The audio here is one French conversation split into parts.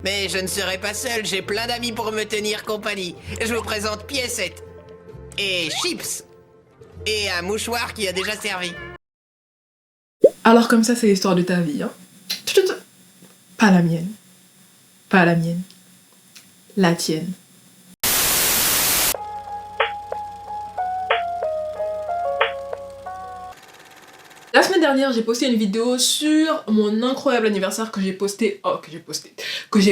Mais je ne serai pas seul, j'ai plein d'amis pour me tenir compagnie. Je vous présente Piécette. Et Chips. Et un mouchoir qui a déjà servi. Alors comme ça, c'est l'histoire de ta vie, hein. Pas la mienne. Pas la mienne. La tienne. La semaine dernière, j'ai posté une vidéo sur mon incroyable anniversaire que j'ai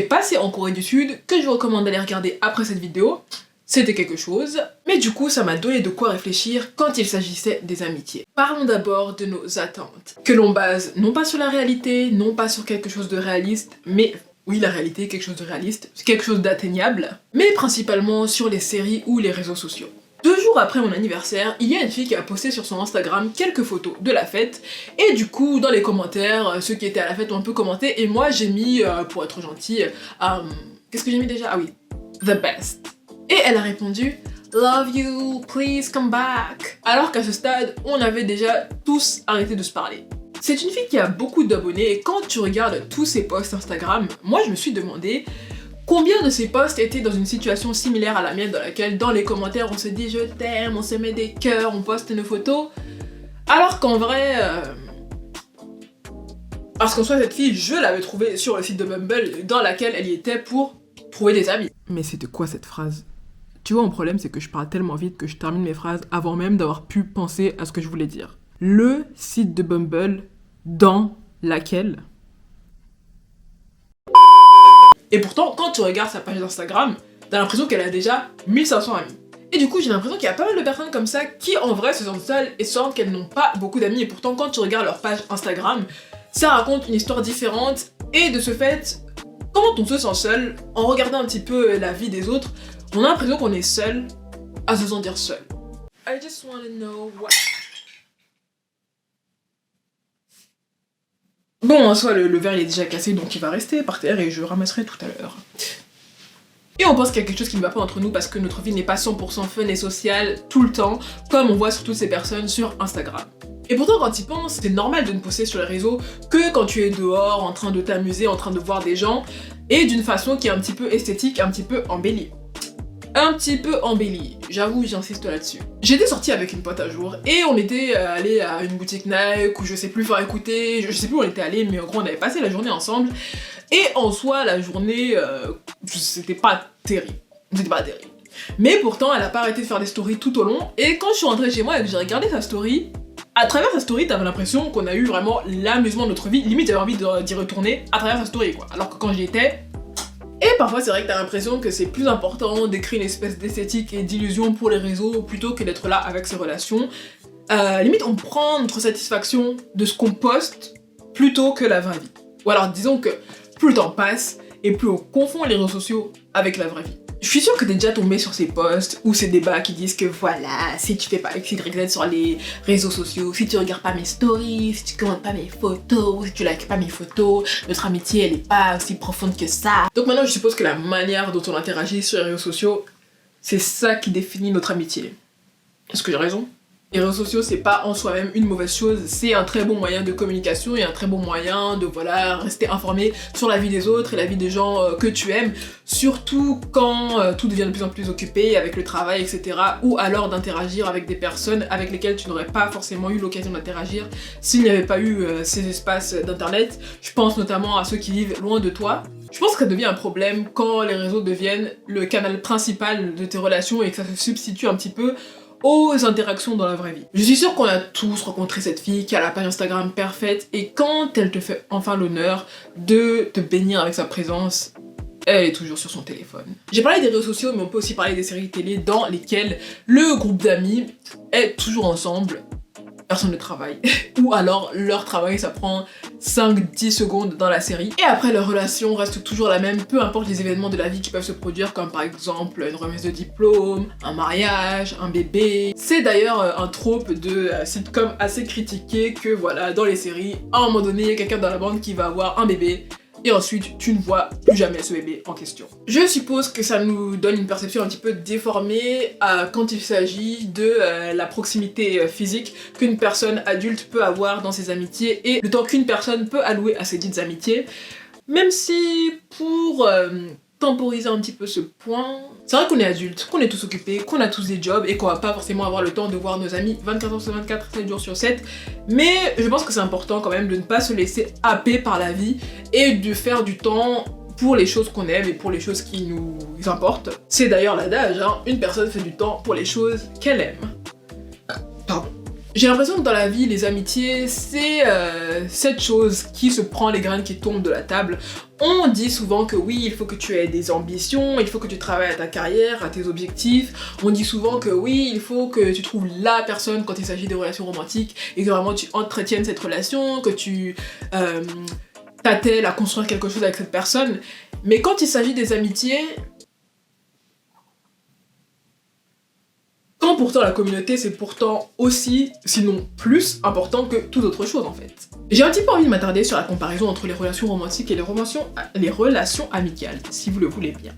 passé en Corée du Sud, que je vous recommande d'aller regarder après cette vidéo. C'était quelque chose, mais du coup ça m'a donné de quoi réfléchir quand il s'agissait des amitiés. Parlons d'abord de nos attentes, que l'on base non pas sur la réalité, non pas sur quelque chose de réaliste, mais oui la réalité, quelque chose de réaliste, quelque chose d'atteignable, mais principalement sur les séries ou les réseaux sociaux. 2 jours après mon anniversaire, il y a une fille qui a posté sur son Instagram quelques photos de la fête, et du coup dans les commentaires, ceux qui étaient à la fête ont un peu commenté, et moi j'ai mis, pour être gentille, qu'est-ce que j'ai mis déjà? Ah oui, the best. Et elle a répondu « Love you, please come back ». Alors qu'à ce stade, on avait déjà tous arrêté de se parler. C'est une fille qui a beaucoup d'abonnés et quand tu regardes tous ses posts Instagram, moi je me suis demandé combien de ses posts étaient dans une situation similaire à la mienne dans laquelle dans les commentaires on se dit « je t'aime », on se met des cœurs, on poste nos photos. Alors qu'en vrai... Parce qu'en soi cette fille, je l'avais trouvée sur le site de Bumble dans laquelle elle y était pour trouver des amis. Mais c'était quoi cette phrase? Tu vois, mon problème, c'est que je parle tellement vite que je termine mes phrases avant même d'avoir pu penser à ce que je voulais dire. Le site de Bumble dans laquelle... Et pourtant, quand tu regardes sa page d'Instagram, t'as l'impression qu'elle a déjà 1500 amis. Et du coup, j'ai l'impression qu'il y a pas mal de personnes comme ça qui, en vrai, se sentent seules et sentent qu'elles n'ont pas beaucoup d'amis. Et pourtant, quand tu regardes leur page Instagram, ça raconte une histoire différente. Et de ce fait, quand on se sent seul, en regardant un petit peu la vie des autres, on a l'impression qu'on est seul à se sentir seul. I just wanna know what... Bon, en soi, le verre il est déjà cassé, donc il va rester par terre et je ramasserai tout à l'heure. Et on pense qu'il y a quelque chose qui ne va pas entre nous parce que notre vie n'est pas 100% fun et sociale tout le temps, comme on voit sur toutes ces personnes sur Instagram. Et pourtant, quand tu y penses, c'est normal de ne poster sur les réseaux que quand tu es dehors, en train de t'amuser, en train de voir des gens, et d'une façon qui est un petit peu esthétique, un petit peu embellie. Un petit peu embellie, j'avoue, j'insiste là-dessus. J'étais sortie avec une pote un jour et on était allé à une boutique Nike ou je sais plus faire écouter, je sais plus où on était allé, mais en gros on avait passé la journée ensemble et en soi la journée c'était pas terrible. C'était pas terrible. Mais pourtant elle a pas arrêté de faire des stories tout au long et quand je suis rentrée chez moi et que j'ai regardé sa story, à travers sa story t'avais l'impression qu'on a eu vraiment l'amusement de notre vie, limite j'avais envie d'y retourner à travers sa story quoi, alors que quand j'y étais, et parfois c'est vrai que t'as l'impression que c'est plus important d'écrire une espèce d'esthétique et d'illusion pour les réseaux plutôt que d'être là avec ses relations. Limite on prend notre satisfaction de ce qu'on poste plutôt que la vraie vie. Ou alors disons que plus le temps passe et plus on confond les réseaux sociaux avec la vraie vie. Je suis sûre que t'es déjà tombé sur ces posts ou ces débats qui disent que voilà, si tu fais pas X, Y, Z sur les réseaux sociaux, si tu regardes pas mes stories, si tu commentes pas mes photos, si tu likes pas mes photos, notre amitié elle est pas aussi profonde que ça. Donc maintenant je suppose que la manière dont on interagit sur les réseaux sociaux, c'est ça qui définit notre amitié. Est-ce que j'ai raison? Les réseaux sociaux c'est pas en soi-même une mauvaise chose, c'est un très bon moyen de communication et un très bon moyen de voilà rester informé sur la vie des autres et la vie des gens que tu aimes, surtout quand tout devient de plus en plus occupé avec le travail etc. ou alors d'interagir avec des personnes avec lesquelles tu n'aurais pas forcément eu l'occasion d'interagir s'il n'y avait pas eu ces espaces d'internet. Je pense notamment à ceux qui vivent loin de toi. Je pense que ça devient un problème quand les réseaux deviennent le canal principal de tes relations et que ça se substitue un petit peu aux interactions dans la vraie vie. Je suis sûre qu'on a tous rencontré cette fille qui a la page Instagram parfaite et quand elle te fait enfin l'honneur de te bénir avec sa présence, elle est toujours sur son téléphone. J'ai parlé des réseaux sociaux mais on peut aussi parler des séries télé dans lesquelles le groupe d'amis est toujours ensemble, personne ne travaille. Ou alors leur travail ça prend 5-10 secondes dans la série. Et après leur relation reste toujours la même, peu importe les événements de la vie qui peuvent se produire comme par exemple une remise de diplôme, un mariage, un bébé. C'est d'ailleurs un trope de sitcom assez critiqué que voilà dans les séries, à un moment donné il y a quelqu'un dans la bande qui va avoir un bébé et ensuite tu ne vois plus jamais ce bébé en question. Je suppose que ça nous donne une perception un petit peu déformée quand il s'agit de la proximité physique qu'une personne adulte peut avoir dans ses amitiés et le temps qu'une personne peut allouer à ses dites amitiés. Même si pour temporiser un petit peu ce point, c'est vrai qu'on est adultes, qu'on est tous occupés, qu'on a tous des jobs et qu'on va pas forcément avoir le temps de voir nos amis 24 heures sur 24, 7 jours sur 7, mais je pense que c'est important quand même de ne pas se laisser happer par la vie et de faire du temps pour les choses qu'on aime et pour les choses qui nous importent. C'est d'ailleurs l'adage, hein, une personne fait du temps pour les choses qu'elle aime. Pardon. J'ai l'impression que dans la vie, les amitiés, c'est cette chose qui se prend les graines qui tombent de la table. On dit souvent que oui, il faut que tu aies des ambitions, il faut que tu travailles à ta carrière, à tes objectifs. On dit souvent que oui, il faut que tu trouves la personne quand il s'agit de relations romantiques et que vraiment tu entretiennes cette relation, que tu t'attelles à construire quelque chose avec cette personne. Mais quand il s'agit des amitiés, quand pourtant la communauté c'est pourtant aussi, sinon plus, important que toute autre chose en fait. J'ai un petit peu envie de m'attarder sur la comparaison entre les relations romantiques et les relations amicales, si vous le voulez bien.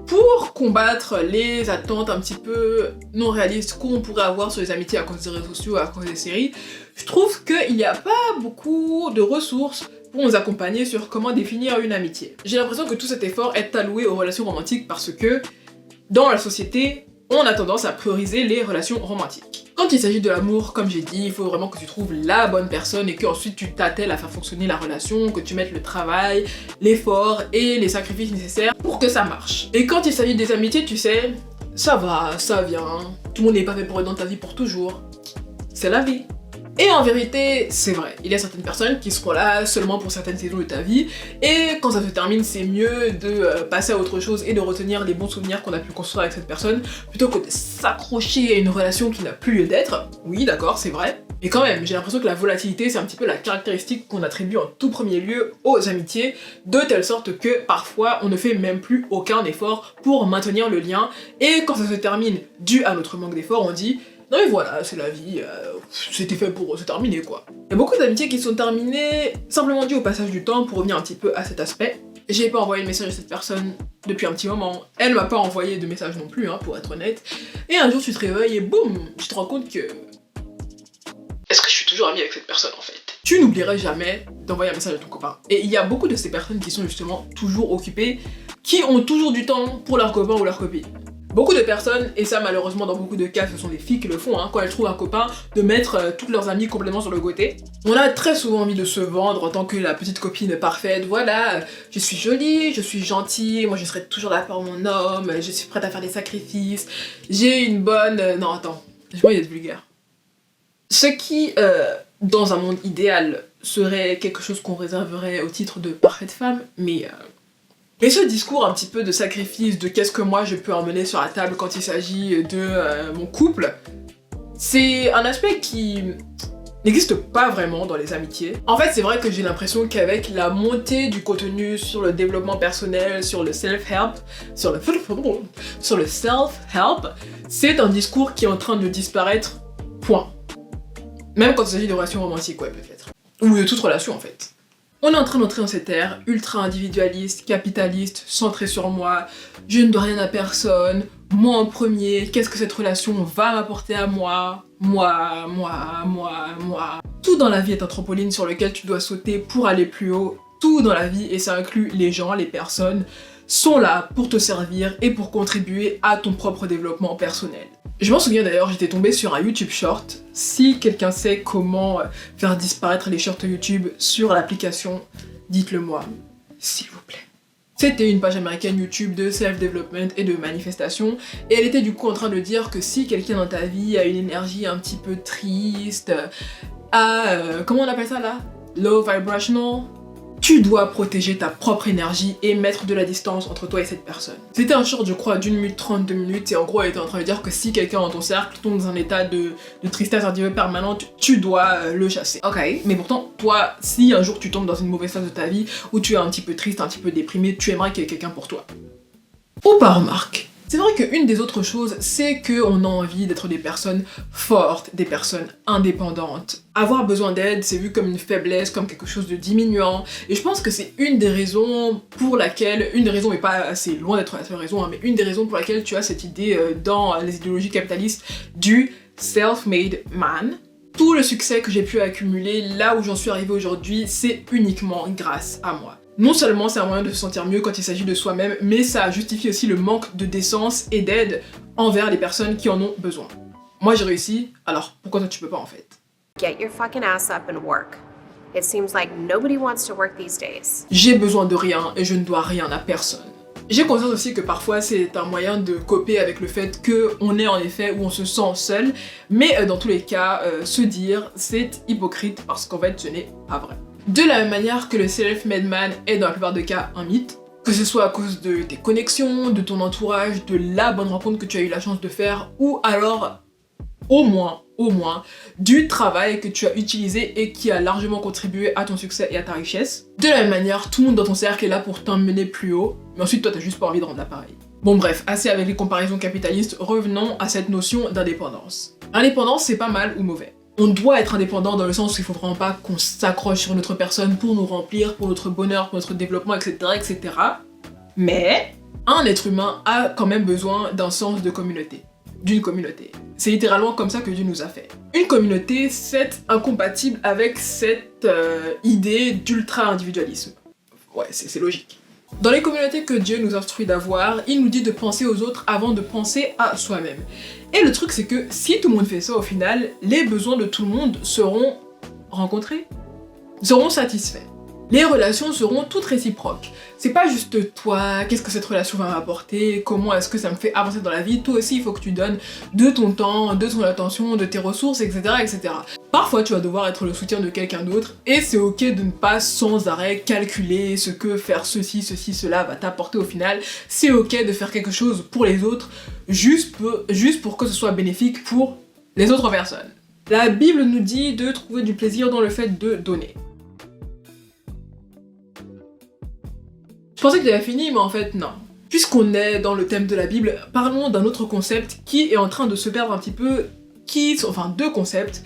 Pour combattre les attentes un petit peu non réalistes qu'on pourrait avoir sur les amitiés à cause des réseaux sociaux, à cause des séries, je trouve qu'il n'y a pas beaucoup de ressources pour nous accompagner sur comment définir une amitié. J'ai l'impression que tout cet effort est alloué aux relations romantiques parce que dans la société, on a tendance à prioriser les relations romantiques. Quand il s'agit de l'amour, comme j'ai dit, il faut vraiment que tu trouves la bonne personne et qu'ensuite tu t'attelles à faire fonctionner la relation, que tu mettes le travail, l'effort et les sacrifices nécessaires pour que ça marche. Et quand il s'agit des amitiés, tu sais, ça va, ça vient, tout le monde n'est pas fait pour être dans ta vie pour toujours. C'est la vie. Et en vérité, c'est vrai, il y a certaines personnes qui seront là seulement pour certaines saisons de ta vie, et quand ça se termine, c'est mieux de passer à autre chose et de retenir les bons souvenirs qu'on a pu construire avec cette personne, plutôt que de s'accrocher à une relation qui n'a plus lieu d'être. Oui, d'accord, c'est vrai. Mais quand même, j'ai l'impression que la volatilité, c'est un petit peu la caractéristique qu'on attribue en tout premier lieu aux amitiés, de telle sorte que parfois, on ne fait même plus aucun effort pour maintenir le lien, et quand ça se termine dû à notre manque d'effort, on dit non mais voilà, c'est la vie, c'était fait pour se terminer quoi. Il y a beaucoup d'amitiés qui sont terminées simplement dû au passage du temps, pour revenir un petit peu à cet aspect. J'ai pas envoyé de message à cette personne depuis un petit moment, elle m'a pas envoyé de message non plus, hein, pour être honnête. Et un jour tu te réveilles et boum, tu te rends compte que... Est-ce que je suis toujours amie avec cette personne en fait? Tu n'oublierais jamais d'envoyer un message à ton copain. Et il y a beaucoup de ces personnes qui sont justement toujours occupées, qui ont toujours du temps pour leur copain ou leur copine. Beaucoup de personnes, et ça malheureusement dans beaucoup de cas ce sont des filles qui le font, hein, quand elles trouvent un copain, de mettre toutes leurs amies complètement sur le côté. On a très souvent envie de se vendre en tant que la petite copine parfaite, voilà, je suis jolie, je suis gentille, moi je serai toujours là pour mon homme, je suis prête à faire des sacrifices, j'ai une bonne... Non attends, j'ai pas envie d'être vulgaire. Ce qui, dans un monde idéal, serait quelque chose qu'on réserverait au titre de parfaite femme, mais ce discours un petit peu de sacrifice, de qu'est-ce que moi je peux emmener sur la table quand il s'agit de mon couple, c'est un aspect qui n'existe pas vraiment dans les amitiés. En fait, c'est vrai que j'ai l'impression qu'avec la montée du contenu sur le développement personnel, sur le self-help, c'est un discours qui est en train de disparaître, point. Même quand il s'agit de relations romantiques, ouais, peut-être. Ou de toute relation, en fait. On est en train d'entrer dans cette ère ultra individualiste, capitaliste, centrée sur moi, je ne dois rien à personne, moi en premier, qu'est-ce que cette relation va m'apporter à moi, moi. Tout dans la vie est un trampoline sur lequel tu dois sauter pour aller plus haut, tout dans la vie, et ça inclut les gens, les personnes, sont là pour te servir et pour contribuer à ton propre développement personnel. Je m'en souviens d'ailleurs, j'étais tombée sur un YouTube Short. Si quelqu'un sait comment faire disparaître les shorts YouTube sur l'application, dites-le moi, s'il vous plaît. C'était une page américaine YouTube de self-development et de manifestation, et elle était du coup en train de dire que si quelqu'un dans ta vie a une énergie un petit peu triste, comment on appelle ça là? Low vibrational? Tu dois protéger ta propre énergie et mettre de la distance entre toi et cette personne. C'était un short, je crois, d'1 minute 30, 2 minutes, et en gros elle était en train de dire que si quelqu'un dans ton cercle tombe dans un état de tristesse un petit peu permanente, tu dois le chasser. Ok, mais pourtant, toi, si un jour tu tombes dans une mauvaise phase de ta vie, où tu es un petit peu triste, un petit peu déprimé, tu aimerais qu'il y ait quelqu'un pour toi. Ou pas, remarque. C'est vrai qu'une des autres choses, c'est qu'on a envie d'être des personnes fortes, des personnes indépendantes. Avoir besoin d'aide, c'est vu comme une faiblesse, comme quelque chose de diminuant. Et je pense que c'est une des raisons pour laquelle, une des raisons, mais pas assez loin d'être la seule raison, hein, mais une des raisons pour laquelle tu as cette idée dans les idéologies capitalistes du self-made man. Tout le succès que j'ai pu accumuler là où j'en suis arrivée aujourd'hui, c'est uniquement grâce à moi. Non seulement c'est un moyen de se sentir mieux quand il s'agit de soi-même, mais ça justifie aussi le manque de décence et d'aide envers les personnes qui en ont besoin. Moi j'ai réussi, alors pourquoi toi tu peux pas en fait? Get your fucking ass up and work. It seems like nobody wants to work these days. J'ai besoin de rien et je ne dois rien à personne. J'ai conscience aussi que parfois c'est un moyen de coper avec le fait qu'on est en effet où on se sent seul, mais dans tous les cas, se dire c'est hypocrite parce qu'en fait ce n'est pas vrai. De la même manière que le self-made man est dans la plupart des cas un mythe, que ce soit à cause de tes connexions, de ton entourage, de la bonne rencontre que tu as eu la chance de faire, ou alors au moins, du travail que tu as utilisé et qui a largement contribué à ton succès et à ta richesse. De la même manière, tout le monde dans ton cercle est là pour t'emmener plus haut, mais ensuite toi t'as juste pas envie de rendre l'appareil. Bon bref, assez avec les comparaisons capitalistes, revenons à cette notion d'indépendance. Indépendance, c'est pas mal ou mauvais. On doit être indépendant dans le sens où il faut vraiment pas qu'on s'accroche sur une autre personne pour nous remplir, pour notre bonheur, pour notre développement, etc., etc. Mais un être humain a quand même besoin d'un sens de communauté. D'une communauté. C'est littéralement comme ça que Dieu nous a fait. Une communauté, c'est incompatible avec cette idée d'ultra-individualisme. Ouais, c'est logique. Dans les communautés que Dieu nous instruit d'avoir, il nous dit de penser aux autres avant de penser à soi-même. Et le truc c'est que si tout le monde fait ça au final, les besoins de tout le monde seront rencontrés, seront satisfaits. Les relations seront toutes réciproques. C'est pas juste toi, qu'est-ce que cette relation va m'apporter, comment est-ce que ça me fait avancer dans la vie, toi aussi il faut que tu donnes de ton temps, de ton attention, de tes ressources, etc. etc. Parfois tu vas devoir être le soutien de quelqu'un d'autre et c'est ok de ne pas sans arrêt calculer ce que faire ceci, cela va t'apporter au final. C'est ok de faire quelque chose pour les autres juste pour que ce soit bénéfique pour les autres personnes. La Bible nous dit de trouver du plaisir dans le fait de donner. Je pensais que j'avais fini, mais en fait, non. Puisqu'on est dans le thème de la Bible, parlons d'un autre concept qui est en train de se perdre un petit peu, enfin deux concepts,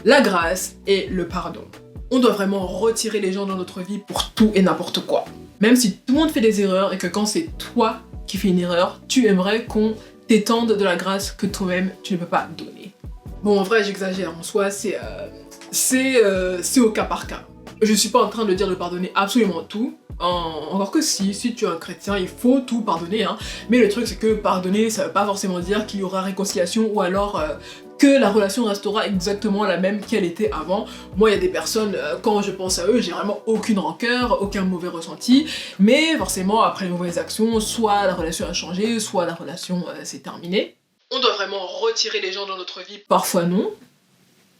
la grâce et le pardon. On doit vraiment retirer les gens dans notre vie pour tout et n'importe quoi. Même si tout le monde fait des erreurs et que quand c'est toi qui fais une erreur, tu aimerais qu'on t'étende de la grâce que toi-même tu ne peux pas donner. Bon, en vrai, j'exagère, en soi, c'est au cas par cas. Je suis pas en train de dire de pardonner absolument tout, encore que si tu es un chrétien, il faut tout pardonner, hein. Mais le truc c'est que pardonner, ça veut pas forcément dire qu'il y aura réconciliation ou alors que la relation restera exactement la même qu'elle était avant. Moi il y a des personnes, quand je pense à eux, j'ai vraiment aucune rancœur, aucun mauvais ressenti, mais forcément après les mauvaises actions, soit la relation a changé, soit la relation s'est terminée. On doit vraiment retirer les gens dans notre vie. Parfois non,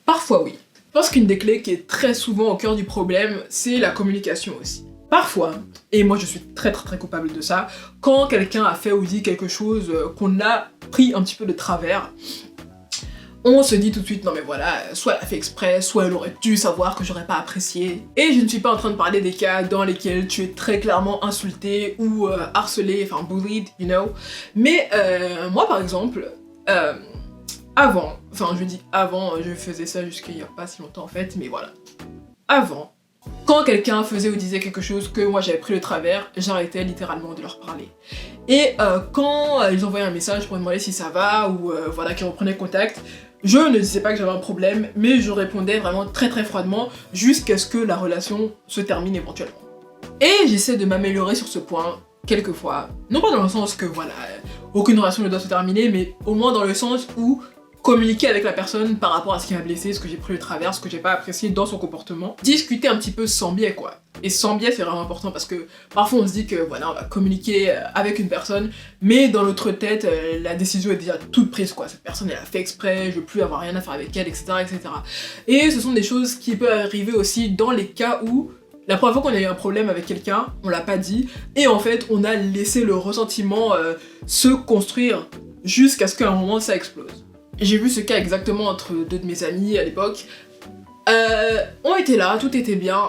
parfois oui. Je pense qu'une des clés qui est très souvent au cœur du problème, c'est la communication aussi. Parfois, et moi je suis très coupable de ça, quand quelqu'un a fait ou dit quelque chose qu'on a pris un petit peu de travers, on se dit tout de suite non mais voilà, soit elle a fait exprès, soit elle aurait dû savoir que j'aurais pas apprécié. Et je ne suis pas en train de parler des cas dans lesquels tu es très clairement insulté ou harcelé, enfin bullied, you know. Mais moi par exemple, avant, je faisais ça jusqu'il y a pas si longtemps en fait, mais voilà. Avant, quand quelqu'un faisait ou disait quelque chose que moi j'avais pris le travers, j'arrêtais littéralement de leur parler. Et quand ils envoyaient un message pour me demander si ça va ou voilà, qu'ils reprenaient contact, je ne disais pas que j'avais un problème, mais je répondais vraiment très froidement jusqu'à ce que la relation se termine éventuellement. Et j'essaie de m'améliorer sur ce point quelquefois, non pas dans le sens que voilà, aucune relation ne doit se terminer, mais au moins dans le sens où communiquer avec la personne par rapport à ce qui m'a blessé, ce que j'ai pris le travers, ce que j'ai pas apprécié dans son comportement. Discuter un petit peu sans biais quoi. Et sans biais c'est vraiment important parce que parfois on se dit que voilà on va communiquer avec une personne, mais dans notre tête la décision est déjà toute prise quoi. Cette personne elle a fait exprès, je veux plus avoir rien à faire avec elle, etc. etc. Et ce sont des choses qui peuvent arriver aussi dans les cas où la première fois qu'on a eu un problème avec quelqu'un, on l'a pas dit, et en fait on a laissé le ressentiment se construire jusqu'à ce qu'à un moment ça explose. J'ai vu ce cas exactement entre deux de mes amis à l'époque. On était là, tout était bien.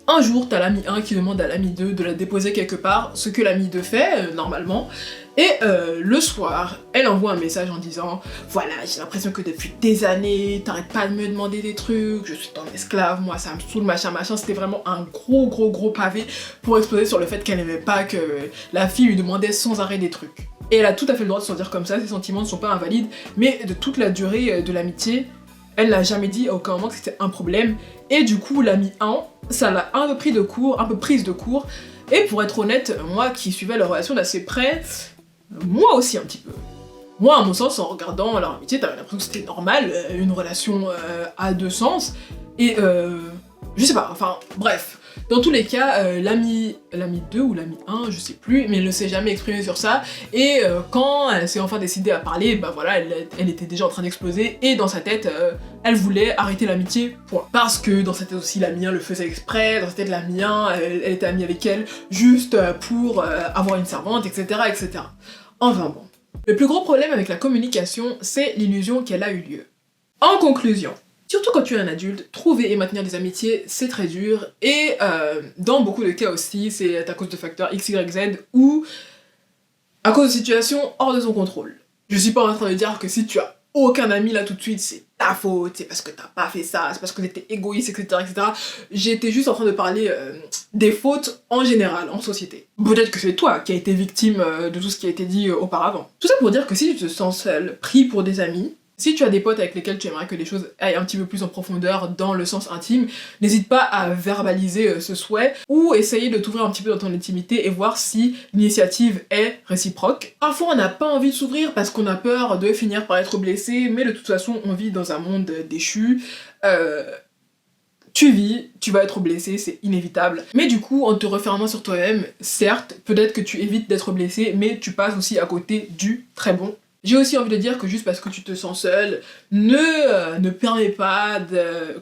Un jour, t'as l'ami 1 qui demande à l'ami 2 de la déposer quelque part, ce que l'ami 2 fait, normalement. Et le soir, elle envoie un message en disant « Voilà, j'ai l'impression que depuis des années, t'arrêtes pas de me demander des trucs, je suis ton esclave, moi ça me saoule, machin. » C'était vraiment un gros pavé pour exploser sur le fait qu'elle aimait pas que la fille lui demandait sans arrêt des trucs. Et elle a tout à fait le droit de se sentir comme ça, ses sentiments ne sont pas invalides, mais de toute la durée de l'amitié, elle n'a jamais dit à aucun moment que c'était un problème, Et du coup, l'ami 1, ça l'a un peu prise de court. Et pour être honnête, moi qui suivais leur relation d'assez près, moi aussi un petit peu. Moi, à mon sens, en regardant leur amitié, t'avais l'impression que c'était normal, une relation à deux sens. Et je sais pas, enfin, bref. Dans tous les cas, l'ami 2 ou l'ami 1, je sais plus, mais elle ne s'est jamais exprimée sur ça. Et quand elle s'est enfin décidée à parler, bah voilà, elle était déjà en train d'exploser. Et dans sa tête, elle voulait arrêter l'amitié, point. Parce que dans sa tête aussi, l'ami 1 le faisait exprès. Dans sa tête, l'ami 1, elle était amie avec elle juste pour avoir une servante, etc., etc. Enfin bon. Le plus gros problème avec la communication, c'est l'illusion qu'elle a eu lieu. En conclusion, surtout quand tu es un adulte, trouver et maintenir des amitiés, c'est très dur, et dans beaucoup de cas aussi, c'est à cause de facteurs X, Y, Z, ou à cause de situations hors de son contrôle. Je suis pas en train de dire que si tu as aucun ami là tout de suite, c'est ta faute, c'est parce que t'as pas fait ça, c'est parce que t'étais égoïste, etc., etc. J'étais juste en train de parler des fautes en général, en société. Peut-être que c'est toi qui as été victime de tout ce qui a été dit auparavant. Tout ça pour dire que si tu te sens seul, pris pour des amis, si tu as des potes avec lesquels tu aimerais que les choses aillent un petit peu plus en profondeur dans le sens intime, n'hésite pas à verbaliser ce souhait ou essayer de t'ouvrir un petit peu dans ton intimité et voir si l'initiative est réciproque. Parfois on n'a pas envie de s'ouvrir parce qu'on a peur de finir par être blessé, mais de toute façon on vit dans un monde déchu. Tu vis, tu vas être blessé, c'est inévitable. Mais du coup, en te refermant sur toi-même, certes, peut-être que tu évites d'être blessé, mais tu passes aussi à côté du très bon. J'ai aussi envie de dire que juste parce que tu te sens seul, ne permets pas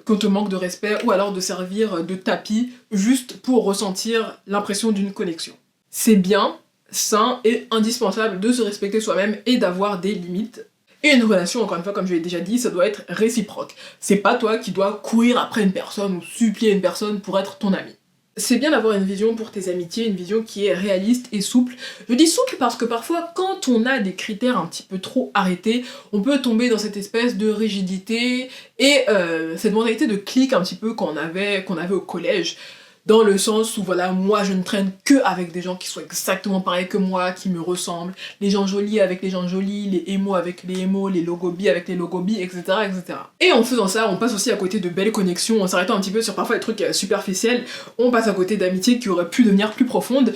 qu'on te manque de respect ou alors de servir de tapis juste pour ressentir l'impression d'une connexion. C'est bien, sain et indispensable de se respecter soi-même et d'avoir des limites. Et une relation, encore une fois, comme je l'ai déjà dit, ça doit être réciproque. C'est pas toi qui dois courir après une personne ou supplier une personne pour être ton ami. C'est bien d'avoir une vision pour tes amitiés, une vision qui est réaliste et souple. Je dis souple parce que parfois, quand on a des critères un petit peu trop arrêtés, on peut tomber dans cette espèce de rigidité et cette mentalité de clique un petit peu qu'on avait au collège. Dans le sens où voilà, moi je ne traîne que avec des gens qui sont exactement pareils que moi, qui me ressemblent, les gens jolis avec les gens jolis, les émos avec les émos, les logos-bi avec les logos-bi, etc., etc. Et en faisant ça, on passe aussi à côté de belles connexions, en s'arrêtant un petit peu sur parfois des trucs superficiels, on passe à côté d'amitiés qui auraient pu devenir plus profondes.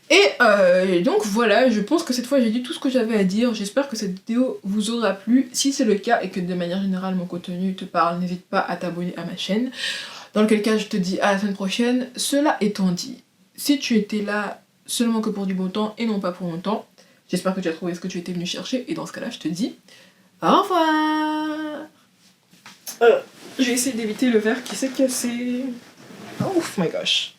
Et donc voilà, je pense que cette fois j'ai dit tout ce que j'avais à dire, j'espère que cette vidéo vous aura plu. Si c'est le cas et que de manière générale mon contenu te parle, n'hésite pas à t'abonner à ma chaîne. Dans lequel cas je te dis à la semaine prochaine. Cela étant dit, si tu étais là seulement que pour du bon temps et non pas pour longtemps, j'espère que tu as trouvé ce que tu étais venu chercher et dans ce cas-là je te dis au revoir. Je vais essayer d'éviter le verre qui s'est cassé. Oh my gosh.